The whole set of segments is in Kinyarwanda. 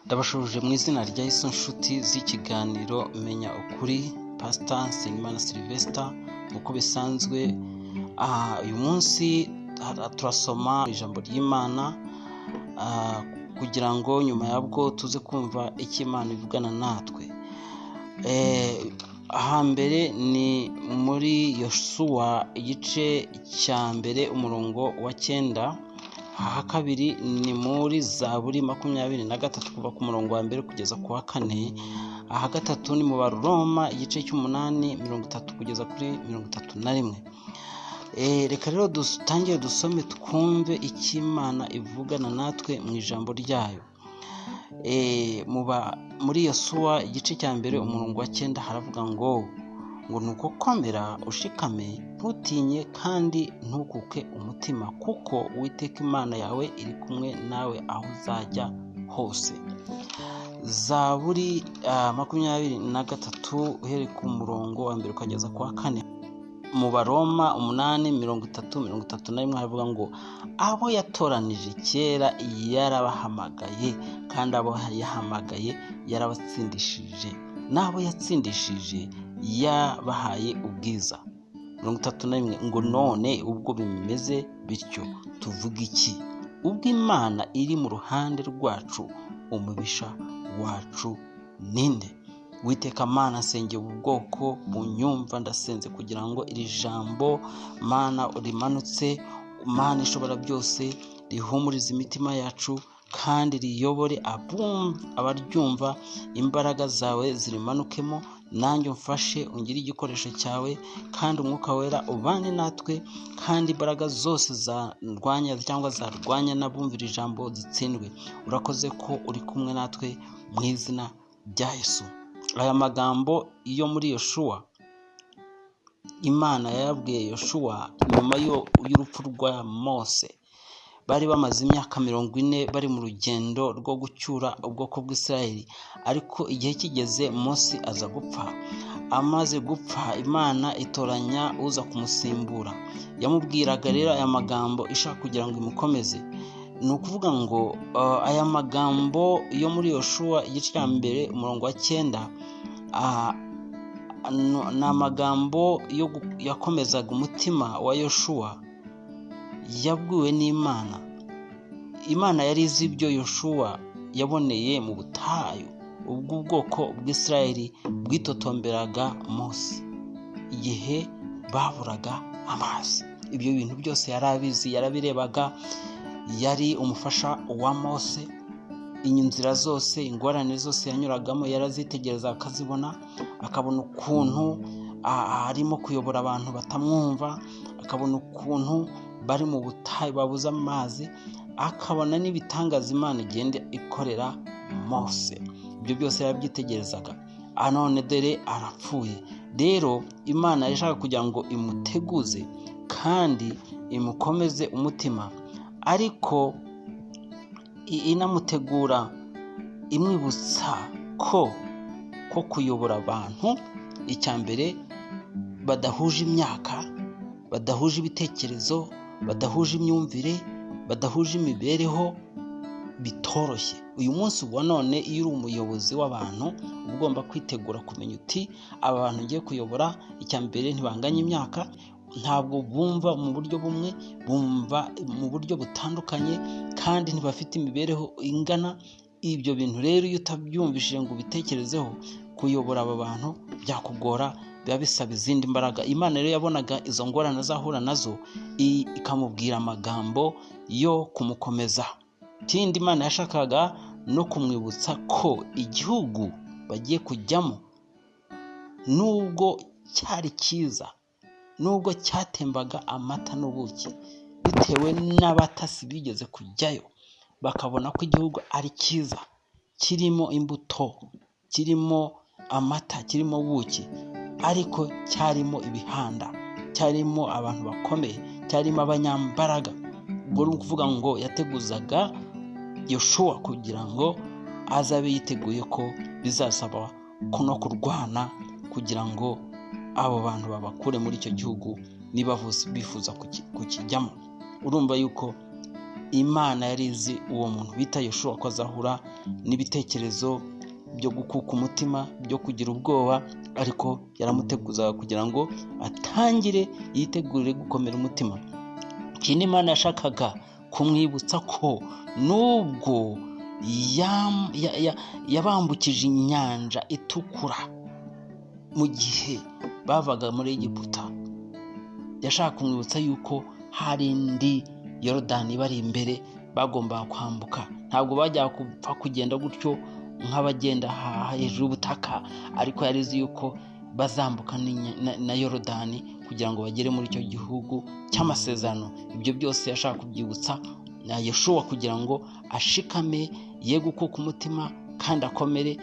Ndabashuje mu izina rya Yesu nshuti z'ikiganiro Menya Ukuri, Pastor Nsengimana Sylvester. Uko bisanzwe uyu munsi turasoma ijambo ry'Imana kugira ngo nyuma yabwo tuze kumva icyo Imana ivugana natwe. Ahambere ni muri Yosuwa igice cya mbere umurongo wa 9. Aha kabiri ni muri Zaburi 23 kuva ku murongo wa mbere kugeza ku wa 4. Aha gatatu ni mu Baroma igice cy'8 30 kugeza kuri 31. Reka rero dutangire dusome twumve icyo Imana ivugana natwe mu ijambo ryayo. Muri Yosuwa igice cya mbere umurongo wa 9 haravuga ngo nuko komera ushikame, ntutinye kandi ntukuke umutima, kuko Uwiteka Imana yawe iri kumwe nawe aho uzajya hose. Zaburi 23 uhereye ku murongo wa mbere ukageza ku wa 4. Mu Baroma 8:30-31 haravuga ngo abo yatoranije kera yarabahamagaye, kandi abo yahamagaye yarabatsindishije, n'abo yatsindishije yabahaye ubwiza. 31 ngo none ubwo bimeze bityo tuvuga iki? Ubwo Imana iri mu ruhande rwacu, umubisha wacu ninde? Uwiteka Mana, nsengeye ubwoko bunyumva, ndasenze kugira ngo iri jambo Mana rimanutse, Mana ishobora byose, rihumurize imitima yacu kandi riyobore abaryumva. Imbaraga zawe zirimanukemo, nanjye umfashe ungire igikoresho cyawe, kandi umwuka wera ubane natwe, kandi imbaraga zose zarwanya cyangwa zarwanya n'abumvira ijambo zitsindwe. Urakoze ko uri kumwe natwe mu izina rya Yesu. Aya magambo yo muri Yosuwa, Imana yabwiye Yosuwa nyuma y'urupfu rwa Mose. Bari bamaze imyaka 40 bari mu rugendo rwo gucyura ubwoko bw'Isiraheli, ariko igihe kigeze Mose aza gupfa. Amaze gupfa, Imana itoranya uza kumusimbura. Yamubwiraga rero aya magambo ishaka kugira ngo imukomeze. Ni ukuvuga ngo aya magambo yo muri Yosuwa igice cya mbere umurongo wa 9 ni amagambo yakomezaga umutima wa Yosuwa. Yabwiwe n'Imana. Imana yari izi ibyo Yosuwa yaboneye mu butayu, ubwo ubwoko bw'Isiraheli bwitotomberaga Mose igihe baburaga amazi. Ibyo bintu byose yari abizi, yarabirebaga. Yari umufasha wa Mose. Inzira zose, ingorane zose yanyuragamo yarazitegereza, akazibona, akabona ukuntu arimo kuyobora abantu batamwumva, akabona ukuntu bari mu butayu babuze amazi, akabona n'ibitangaza Imana igenda ikorera Mose. Ibyo byose yarabyitegerezaga. None dore arapfuye. Rero Imana yashaka kugira ngo imuteguze kandi imukomeze umutima, ariko inamutegura imwibutsa ko kuyobora abantu, icya mbere badahuje imyaka, badahuje ibitekerezo, badahuje imyumvire, badahuje imibereho, bitoroshye. Uyu munsi wa none iyo uri umuyobozi w'abantu ugomba kwitegura kumenya uti aba bantu ngiye kuyobora, icya mbere ntibanganya imyaka, ntabwo bumva mu buryo bumwe, bumva mu buryo butandukanye, kandi ntibafite imibereho ingana. Ibyo bintu rero iyo utabyumvishije ngo ubitekerezeho, kuyobora aba bantu byakugora, biba bisaba izindi mbaraga. Imana rero yabonaga izo ngorane azahura nazo, ikamubwira amagambo yo kumukomeza. Ikindi Imana yashakaga no kumwibutsa ko igihugu bagiye kujyamo, nubwo cyari cyiza, nubwo cyatembaga amata n'ubuki, bitewe n'abatasi bigeze kujyayo bakabona ko igihugu ari cyiza, kirimo imbuto, kirimo amata, kirimo ubuki, ariko cyarimo ibihanda, cyarimo abantu bakomeye, cyarimo abanyambaraga. Ubwo ni ukuvuga ngo yateguzaga Yosuwa kugira ngo azabe yiteguye ko bizasaba no kurwana kugira ngo abo bantu babakure muri icyo gihugu niba bifuza kukijyamo. Urumva yuko Imana yari izi uwo muntu bita Yoshuwa ko azahura n'ibitekerezo byo gukuka umutima, byo kugira ubwoba, ariko yaramuteguzaga kugira ngo atangire yitegurire gukomera umutima. Ikindi Imana yashakaga kumwibutsa ko nubwo yabambukije inyanja itukura mu gihe bavaga muri Egiputa, yashaka kumwibutsa yuko hari indi Yorodani bari imbere bagomba kwambuka. Ntabwo bajya kupfa kugenda gutyo nk'abagenda hejuru y'ubutaka, ariko yari izi yuko bazambuka na Yorodani kugira ngo bagere muri icyo gihugu cy'amasezerano. Ibyo byose yashaka kubyibutsa na Yoshuwa kugira ngo ashikame, ye gukuka umutima kandi akomere.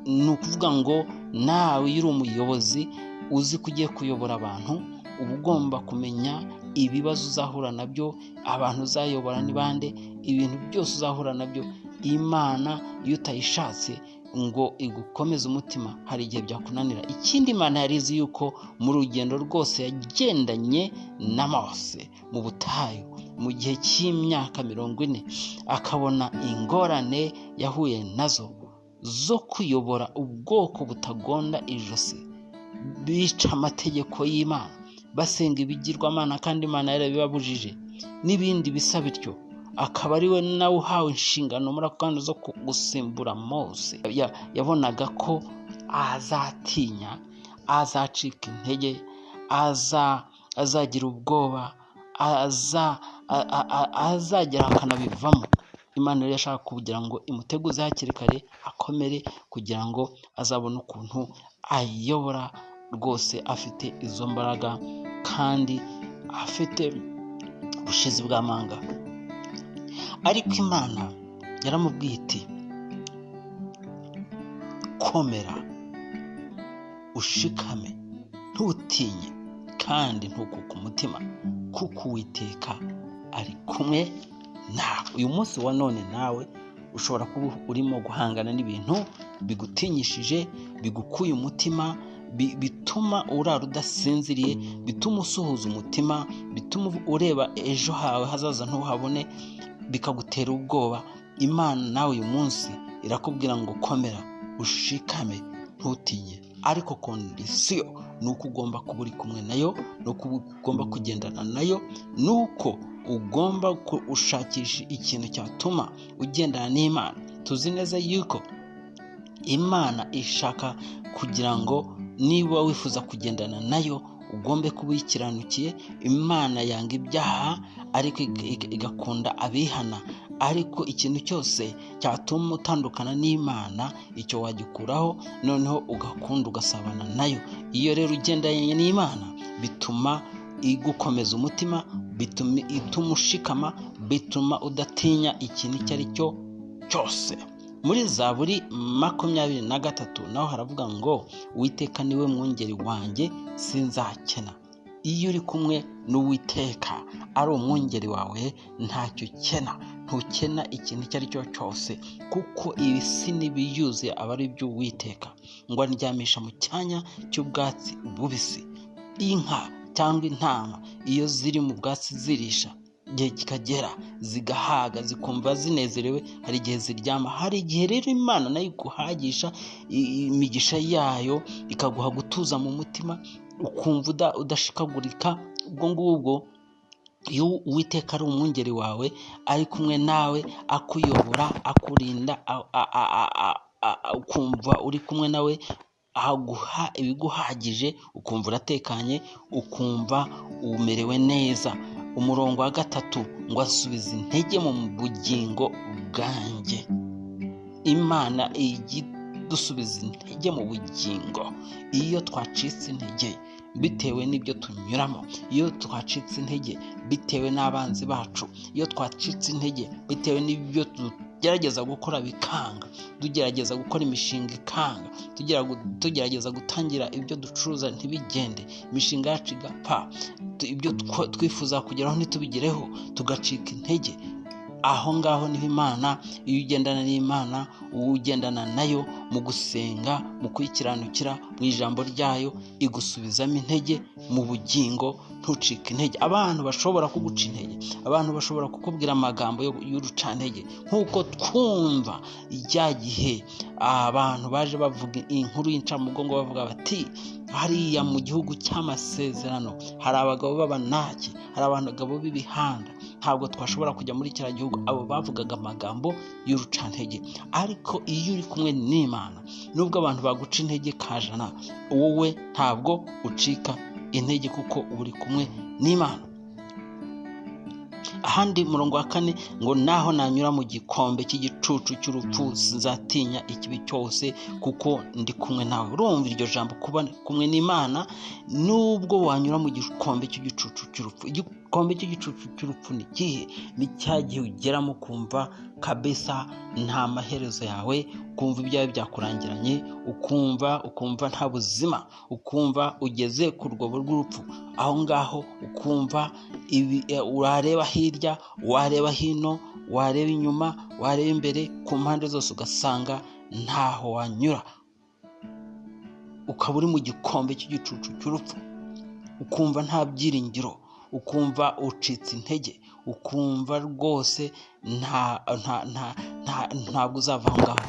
Ni ukuvuga ngo nawe iyo uri umuyobozi uzi ko ugiye kuyobora abantu, uba ugomba kumenya ibibazo uzahura nabyo, abantu uzayobora ni bande, ibintu byose uzahura nabyo. Imana iyo utayishatse ngo igukomeze umutima, hari igihe byakunanira. Ikindi Imana yari izi yuko mu rugendo rwose yagendanye na Mose mu butayu mu gihe cy'imyaka 40, akabona ingorane yahuye nazo zo kuyobora ubwoko butagonda ijosi, bica amategeko y'Imana, basenga ibigirwamana kandi Imana yarabibabujije n'ibindi bisa bityo. Akaba ari we nawe uhawe inshingano muri ako kanya zo gusimbura Mose. Yabonaga ko azatinya, azacika intege, azagira ubwoba, azagera akanabivamo. Imana yari yashaka kugira ngo imuteguze hakiri kare, akomere, kugira ngo azabone ukuntu ayobora rwose afite izo mbaraga kandi afite ubushizi bw'amanga. Ariko Imana yaramubwiye iti komera, ushikame, ntutinye kandi ntukuke umutima, kuko Uwiteka ari kumwe nawe. Uyu munsi wa none nawe ushobora kuba urimo guhangana n'ibintu bigutinyishije, bigukuye umutima, bituma urara udasinziriye, bituma usuhuza umutima, bituma ureba ejo hawe hazaza ntuhabone, bikagutera ubwoba. Imana nawe uyu munsi irakubwira ngo komera, ushikame, ntutinye. Ariko kondisiyo ni uko ugomba kuba uri kumwe nayo, ni uko ugomba kugendana nayo, ni uko ugomba ushakisha ikintu cyatuma ugendana n'Imana. Tuzi neza yuko Imana ishaka kugira ngo niba wifuza kugendana nayo ugombe kuba uyikiranukiye. Imana yanga ibyaha ariko igakunda abihana. Ariko ikintu cyose cyatuma utandukana n'Imana, icyo wagikuraho, noneho ugakunda ugasabana nayo. Iyo rero ugendanye n'Imana bituma igukomeza umutima, ituma ushikama, bituma udatinya ikintu icyo ari cyo cyose. Muri Zaburi 23 naho haravuga ngo Uwiteka niwe mwungeri wanjye sinzakena. Iyo uri kumwe n'Uwiteka ari umwungeri wawe ntacyo ukena, ntukena ikintu icyo ari cyo cyose, kuko ibisi n'ibiyuzuye aba ari iby'Uwiteka. Ngo andyamisha mu cyanya cy'ubwatsi bubisi. Inka cyangwa intama iyo ziri mu bwatsi zirisha, igihe kikagera zigahaga zikumva zinezerewe, hari igihe ziryama. Hari igihe rero Imana nayo iguhagisha imigisha yayo, ikaguha gutuza mu mutima, ukumva udashikagurika. Ubwo ngubwo iyo Uwiteka ari umwungeri wawe, ari kumwe nawe, akuyobora, akurinda, ukumva uri kumwe nawe, aguha ibiguhagije, ukumva uratekanye, ukumva umerewe neza. Umurongo wa 3 ngo asubize intege mu bugingo bwanjye. Imana dusubiza intege mu bugingo iyo twacitse intege bitewe n'ibyo tunyuramo, iyo twacitse intege bitewe n'abanzi bacu, iyo twacitse intege bitewe n'ibyo tugerageza gukora bikanga, tugerageza gukora imishinga ikanga, tugerageza gutangira ibyo ducuruza ntibigende, imishinga yacu igapfa, ibyo twifuza kugeraho ntitubigereho, tugacika intege. aho ngaho niho Imana, iyo ugendana n'Imana ugendana nayo mu gusenga, mu kuyikiranukira mu ijambo ryayo, igusubizamo intege mu bugingo, ntucike intege. Abantu bashobora kuguca intege, abantu bashobora kukubwira amagambo y'urucantege, nk'uko twumva ijya gihe abantu baje bavuga inkuru y'incamugongo bavuga bati hariya mu gihugu cy'amasezerano hari abagabo b'abanaki, hari abagabo b'ibihanda, ntabwo twashobora kujya muri kiriya gihugu. Abo bavugaga amagambo y'urucantege. Ariko iyo uri kumwe n'Imana, nubwo abantu baguca intege kajana, wowe ntabwo ucika intege kuko uba uri kumwe n'Imana. Ahandi murongo wa 4 ngo naho nanyura mu gikombe cy'igicucu cy'urupfu sinzatinya ikibi cyose kuko ndi kumwe nawe. Urumva iryo jambo, kuba kumwe n'Imana. Nubwo wanyura mu gikombe cy'igicucu cy'urupfu, igikombe cy'igicucu cy'urupfu ni ikihe? Ni cya gihe ugeramo kumva kabisa nta maherezo yawe, ukumva ibyawe byakurangiranye, ukumva nta buzima, ukumva ugeze ku rwobo rw'urupfu. Aho ngaho ukumva wareba hirya, wareba hino, wareba inyuma, wareba imbere, ku mpande zose ugasanga ntaho wanyura. Ukaba uri mu gikombe cy'igicucu cy'urupfu, ukumva nta byiringiro, ukumva ucitse intege, ukumva rwose ntabwo uzava aho ngaho.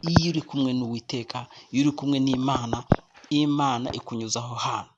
Iyo uri kumwe n'Uwiteka, iyo uri kumwe n'Imana, Imana ikunyuza aho hantu.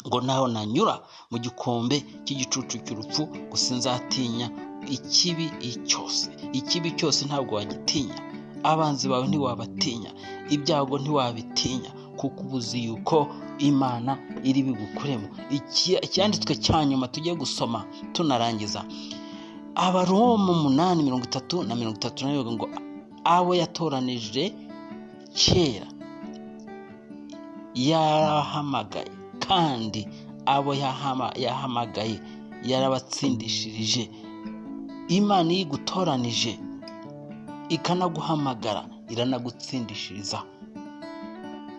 Ngo naho nanyura mu gikombe cy'igicucu cy'urupfu gusa nzatinya ikibi cyose. Ikibi cyose ntabwo wagitinya. Abanzi bawe ntiwabatinya, ibyago ntiwabitinya, kuko ubuzi yuko Imana iri bigukuremo. Icyanditswe cya nyuma tugiye gusoma tunarangiza, Abaroma 8:30-37 ngo abo yatoranije kera yarahamagaye, kandi abo yahamagaye yarabatsindishirije. Imana iyo igutoranije ikanaguhamagara iranagutsindishiriza,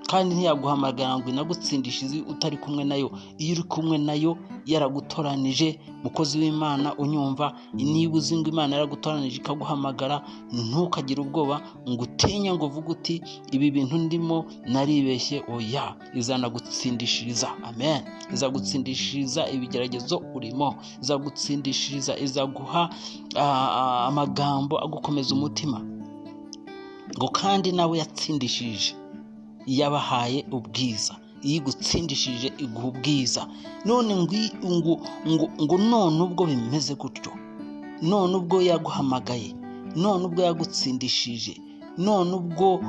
kandi ntiyaguhamagara ngo inagutsindishirize utari kumwe nayo. Iyo uri kumwe nayo yaragutoranije, mukozi w'Imana unyumva, niba uzi ngo Imana yaragutoranije ikaguhamagara, ntukagire ubwoba ngo utinye ngo uvuge uti ibi bintu ndimo naribeshye. Oya, izanagutsindishiriza. Amen. Izagutsindishiriza ibigeragezo urimo, izagutsindishiriza, izaguha amagambo agukomeza umutima. Ngo kandi nawe yatsindishije yabahaye ubwiza. Iyo igutsindishije iguha ubwiza. None ngo none ubwo bimeze gutyo, none ubwo yaguhamagaye, none ubwo yagutsindishije, none ubwo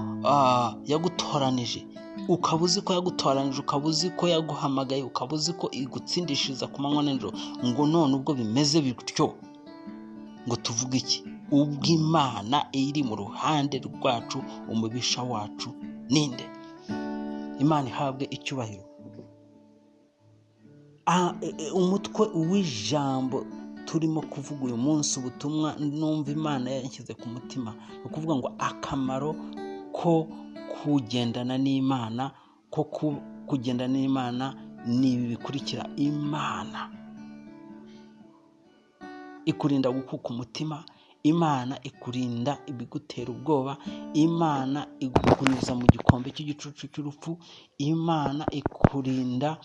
yagutoranije, ukaba uzi ko yagutoranije, ukaba uzi ko yaguhamagaye, ukaba uzi ko igutsindishiriza ku manywa n'ijoro, ngo none ubwo bimeze bityo, ngo tuvuge iki? Ubwo Imana iri mu ruhande rwacu, umubisha wacu ninde? Imana ihabwe icyubahiro. Umutwe w'ijambo turimo kuvuga uyu munsi, ubutumwa numva Imana yanshyize ku mutima, ni ukuvuga ngo akamaro ko kugendana n'Imana, ko kugendana n'Imana ni ibi bikurikira. Imana ikurinda gukuka umutima, Imana ikurinda ibigutera ubwoba, Imana igukunyuza mu gikombe cy'igicucu cy'urupfu, Imana ikurinda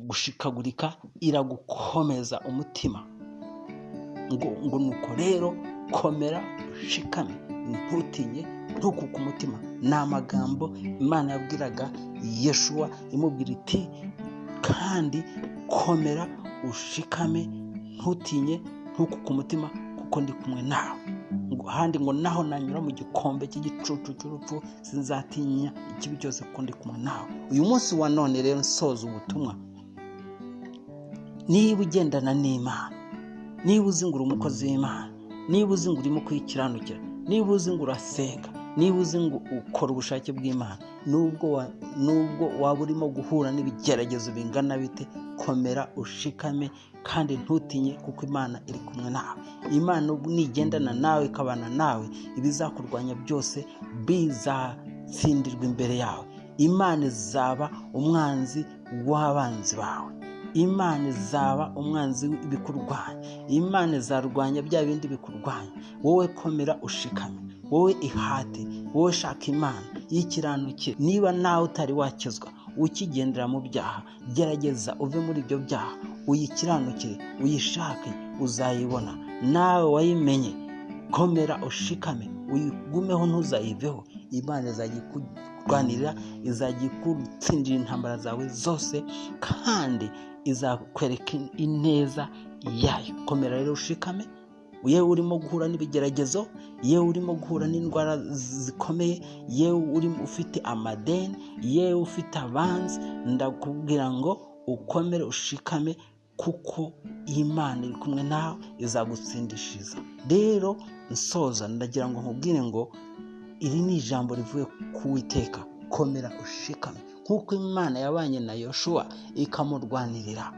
gushikagurika, iragukomeza umutima. Ngo nuko rero komera ushikame, ntutinye, ntukuke umutima. Ni amagambo Imana yabwiraga Yeshuwa imubwira iti kandi komera ushikame, ntutinye, ntukuke umutima, kuko ndi kumwe nawe. Handi ngo naho nanyura mu gikombe cy'igicucu cy'urupfu sinzatinya ikibi cyose kuko ndi kumwe nawe. Uyu munsi wa none rero nsoza ubutumwa, niba ugendana n'Imana, niba uzi ngo uri umukozi w'Imana, niba uzi ngo urimo kuyikiranukira, niba uzi ngo urasenga, niba uzi ngo ukora ubushake bw'Imana, nubwo waba urimo guhura n'ibigeragezo bingana bite, komera ushikame kandi ntutinye, kuko Imana iri kumwe nawe. Imana nigendana nawe, ikabana nawe, ibizakurwanya byose bizatsindirwa imbere yawe. Imana izaba umwanzi w'abanzi bawe. Imana izaba umwanzi w'ibikurwanya, Imana izarwanya bya bindi bikurwanya. Wowe komera ushikame, wowe ihate, wowe shaka Imana y'ikiranukire. Niba nawe utari wakizwa ukigendera mu byaha, gerageza uve muri ibyo byaha, uyikiranukire, uyishake, uzayibona. Nawe wayimenye, komera ushikame, uyigumeho ntuzayiveho. Imana izajya ikurwanirira, izajya igutsindira intambara zawe zose, kandi izakwereka ineza yayo. Komera rero ushikame, yewe urimo guhura n'ibigeragezo, yewe urimo guhura n'indwara zikomeye, yewe urimo ufite amadeni, yewe ufite abanzi, ndakubwira ngo ukomere ushikame, kuko Imana iri kumwe nawe, izagutsindishiriza. Rero nsoza ndagira ngo nkubwire ngo iri ni ijambo rivuye ku Uwiteka, komera ushikame. Nk'uko Imana yabanye na Yoshua ikamurwanirira,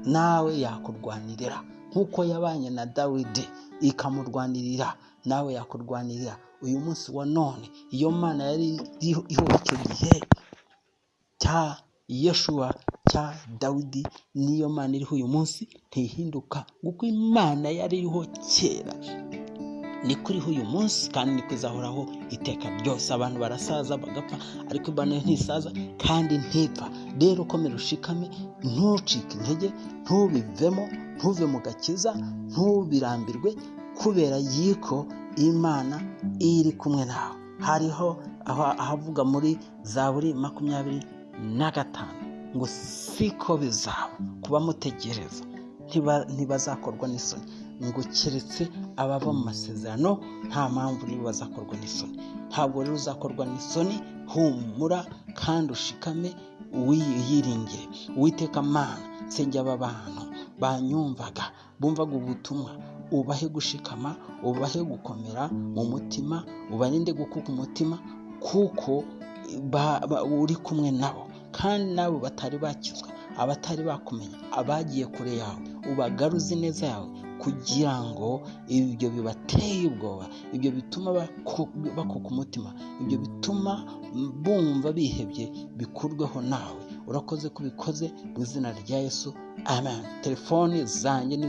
nawe yakurwanirira. Nk'uko yabanye na Dawidi ikamurwanirira, nawe yakurwanirira. Uyu munsi wa none, iyo Mana yari iriho icyo gihe cya Yoshua, cya Dawidi, niyo Mana iriho uyu munsi, ntihinduka. Kuko Imana yari iriho kera niko iriho uyu munsi, kandi niko izahoraho iteka ryose. Abantu barasaza bagapfa, ariko Imana ntisaza kandi ntipfa. Rero komera ushikame, ntucike intege, ntubivemo, ntuve mu gakiza, ntubirambirwe, kubera yuko Imana iri kumwe nawe. Hariho ahavuga muri Zaburi 25 ngo siko bizaba kuba mutegereza, ntibazakorwa n'isoni, ngo keretse abava mu masezerano, nta mpamvu nibo bazakorwa n'isoni. Ntabwo rero uzakorwa n'isoni, humura kandi ushikame, wiyiringire. Uwiteka Mana, nsengera aba bantu banyumvaga, bumvaga ubutumwa, ubahe gushikama, ubahe gukomera mu mutima, ubarinde gukuka umutima, kuko uri kumwe nabo. Kandi nabo batari bakizwa, abatari bakumenya, abagiye kure yawe, ubagaruze neza yawe, kugira ngo ibyo bibateye ubwoba, ibyo bituma bakuka umutima, ibyo bituma bumva bihebye, bikurweho nawe. Urakoze kubikoze mu izina rya Yesu, amen. Telefoni zanjye ni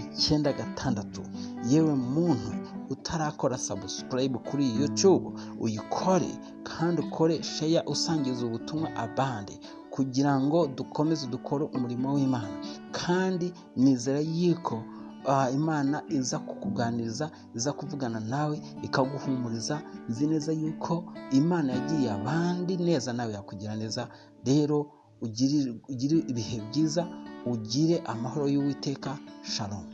0782635996. Yewe muntu utarakora subscribe kuri YouTube, uyikore kandi ukore share, usangiza ubutumwa abandi, kugira ngo dukomeze dukore umurimo w'Imana. Kandi nizera yuko Imana iza kukuganiriza, iza kuvugana nawe, ikaguhumuriza. Nzi neza yuko Imana yagiye abandi neza, nawe yakugira neza. Rero ugire ibihe byiza, ugire amahoro y'Uwiteka. Shalom.